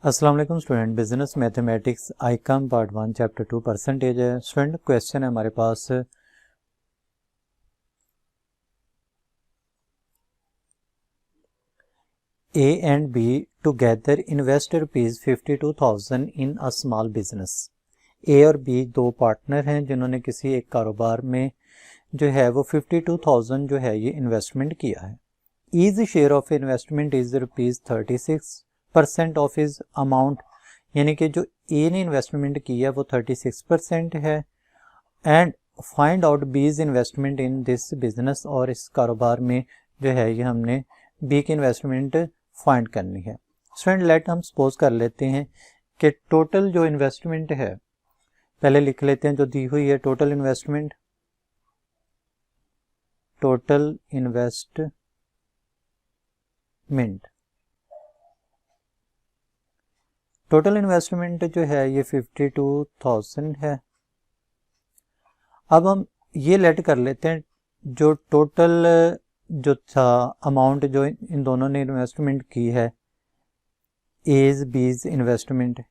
अस्सलाम वालेकुम student. Business mathematics ICom part 1 chapter 2 percentage है। स्टूडेंट क्वेश्चन है हमारे पास, A and B together invest ₹52,000 in a small business. A और बी दो पार्टनर हैं जिन्होंने किसी एक कारोबार में जो है वो 52,000 जो है ये इन्वेस्टमेंट किया है। His share of investment is ₹36% of his amount, यानी कि जो ए ने इन्वेस्टमेंट किया वो 36% है। एंड फाइंड आउट बीज इन्वेस्टमेंट इन दिस बिजनेस, और इस कारोबार में जो है ये हमने बी की इन्वेस्टमेंट फाइंड करनी है। स्टूडेंट लेट हम सपोज कर लेते हैं कि टोटल जो इन्वेस्टमेंट है, पहले लिख लेते हैं जो दी हुई है टोटल इन्वेस्टमेंट जो है ये 52,000 है। अब हम ये लेट कर लेते हैं जो टोटल जो था अमाउंट जो इन दोनों ने इन्वेस्टमेंट की है, एज बीज इन्वेस्टमेंट,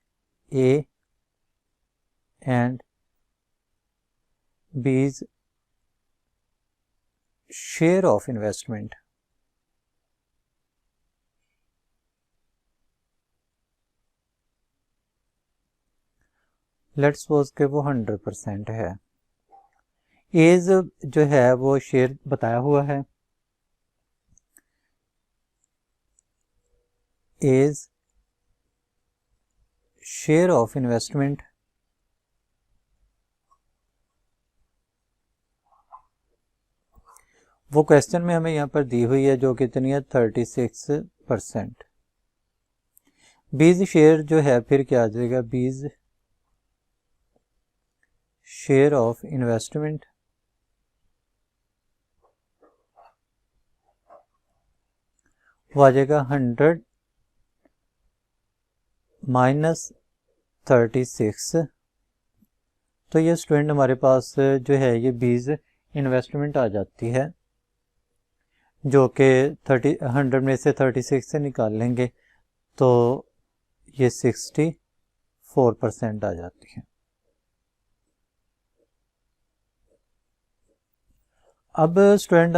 ए एंड बीज share of investment. Let's suppose के वो 100% है। एज जो है वो शेयर बताया हुआ है, एज शेयर ऑफ इन्वेस्टमेंट वो क्वेश्चन में हमें यहाँ पर दी हुई है जो कितनी है 36%। बीज शेयर जो है फिर क्या आ जाएगा, बीज शेयर ऑफ इन्वेस्टमेंट वो आ जाएगा 100 माइनस 36। तो ये स्टूडेंट हमारे पास जो है ये बीज इन्वेस्टमेंट आ जाती है, जो कि 100 में से 36 से निकाल लेंगे तो ये 64% आ जाती है। अब स्टूडेंट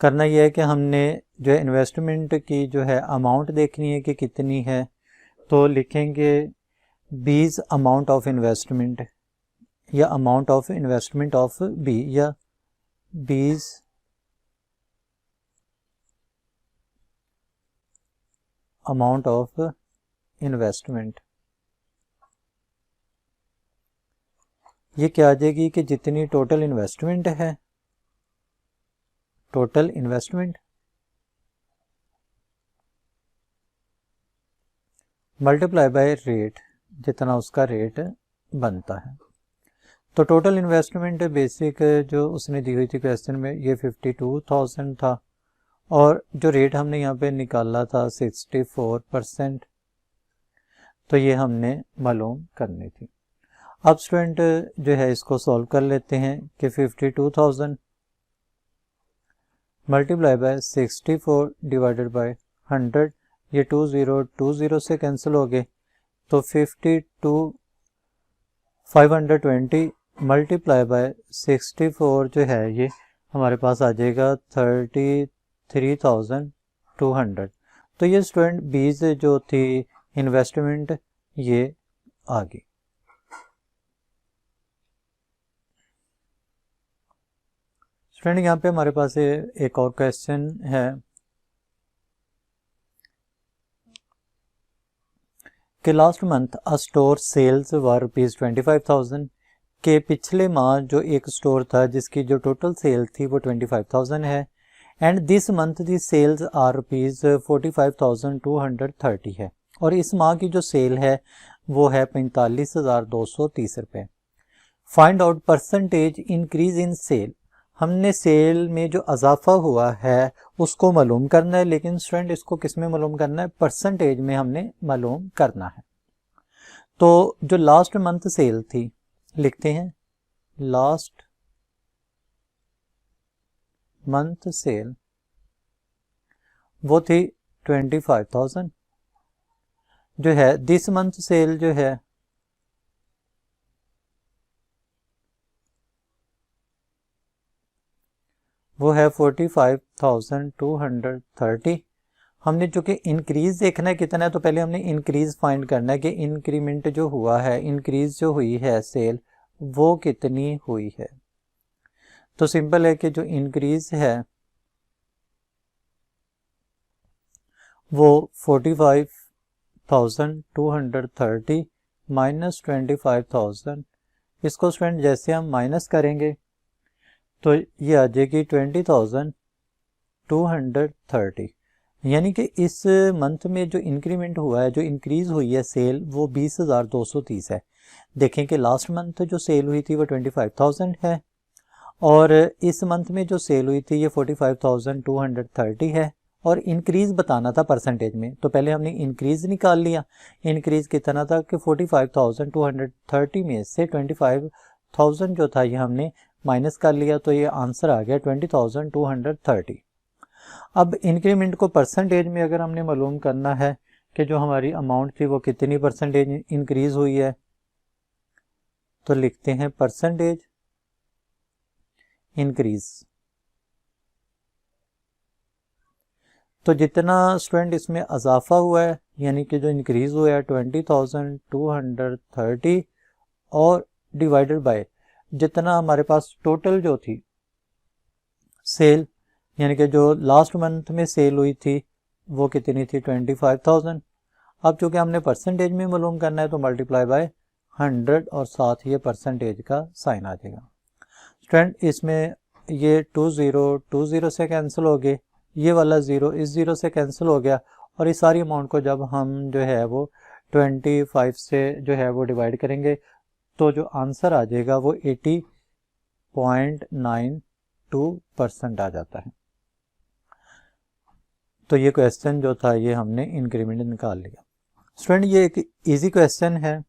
करना यह है कि हमने जो है इन्वेस्टमेंट की जो है अमाउंट देखनी है कि कितनी है, तो लिखेंगे बीज अमाउंट ऑफ इन्वेस्टमेंट या amount of investment of B या बीज अमाउंट ऑफ इन्वेस्टमेंट। ये क्या आ जाएगी कि जितनी टोटल इन्वेस्टमेंट है, total investment multiply by rate, जितना उसका रेट बनता है। तो टोटल इन्वेस्टमेंट बेसिक जो उसने दी हुई थी क्वेश्चन में ये 52,000 था, और जो रेट हमने यहाँ पे निकाला था 64%, तो ये हमने मालूम करनी थी। अब स्टूडेंट जो है इसको सॉल्व कर लेते हैं कि 52,000 मल्टीप्लाई बाय 64 डिवाइडेड बाय 100, ये 20 से कैंसिल हो गए, तो 520 मल्टीप्लाई बाय 64 जो है ये हमारे पास आ जाएगा 33,200। तो ये स्टूडेंट बीज जो थी इन्वेस्टमेंट ये आ गई। स्टूडेंट यहाँ पे हमारे पास एक और क्वेश्चन है कि लास्ट मंथ अ स्टोर सेल्स वर ₹25,000 के पिछले माह जो एक स्टोर था जिसकी जो टोटल सेल थी वो 25,000 है, and this month the sales are ₹45,230 है, और इस माह की जो सेल है वो है 45,230 रुपये। Find out percentage increase in sale, हमने सेल में जो अजाफा हुआ है उसको मालूम करना है, लेकिन स्टूडेंट इसको किस में मालूम करना है, परसेंटेज में हमने मालूम करना है। तो जो लास्ट मंथ सेल थी, लिखते हैं लास्ट मंथ सेल वो थी 25,000, जो है दिस मंथ सेल जो है वो है 45,230। हमने चूंकि इंक्रीज देखना है कितना है, तो पहले हमने इंक्रीज फाइंड करना है कि इंक्रीमेंट जो हुआ है, इंक्रीज जो हुई है सेल, वो कितनी हुई है। तो सिंपल है कि जो इंक्रीज है वो 45,230 माइनस 25,000, इसको स्टूडेंट जैसे हम माइनस करेंगे तो ये आ जाएगी 20,230। यानी कि इस मंथ में जो इंक्रीमेंट हुआ है, जो इंक्रीज हुई है सेल, वो 20,230 है। देखें कि लास्ट मंथ जो सेल हुई थी वो 25,000 है और इस मंथ में जो सेल हुई थी ये 45,230 है। और इंक्रीज बताना था परसेंटेज में, तो पहले हमने इंक्रीज निकाल लिया। इंक्रीज कितना था कि 45,230 में से 25,000 जो था ये हमने माइनस कर लिया, तो ये आंसर आ गया 20,230। अब इंक्रीमेंट को परसेंटेज में अगर हमने मालूम करना है कि जो हमारी अमाउंट थी वो कितनी परसेंटेज इंक्रीज हुई है, तो लिखते हैं परसेंटेज इंक्रीज। तो जितना स्टूडेंट इसमें इजाफा हुआ है, यानी कि जो इंक्रीज हुआ है 20,230 और डिवाइडेड बाय जितना हमारे पास टोटल जो थी सेल, यानी कि जो लास्ट मंथ में सेल हुई थी वो कितनी थी 25,000। अब चूंकि हमने परसेंटेज में मालूम करना है तो मल्टीप्लाई बाय 100 और साथ ये परसेंटेज का साइन आ जाएगा। स्टूडेंट इसमें ये 20 से कैंसिल हो गए, ये वाला 0 इस 0 से कैंसिल हो गया और इस सारी अमाउंट को जब हम जो है वो 25 से जो है वो डिवाइड करेंगे तो जो आंसर आ जाएगा वो 80.92% आ जाता है। तो ये क्वेश्चन जो था ये हमने इंक्रीमेंट निकाल लिया। स्टूडेंट ये एक इजी क्वेश्चन है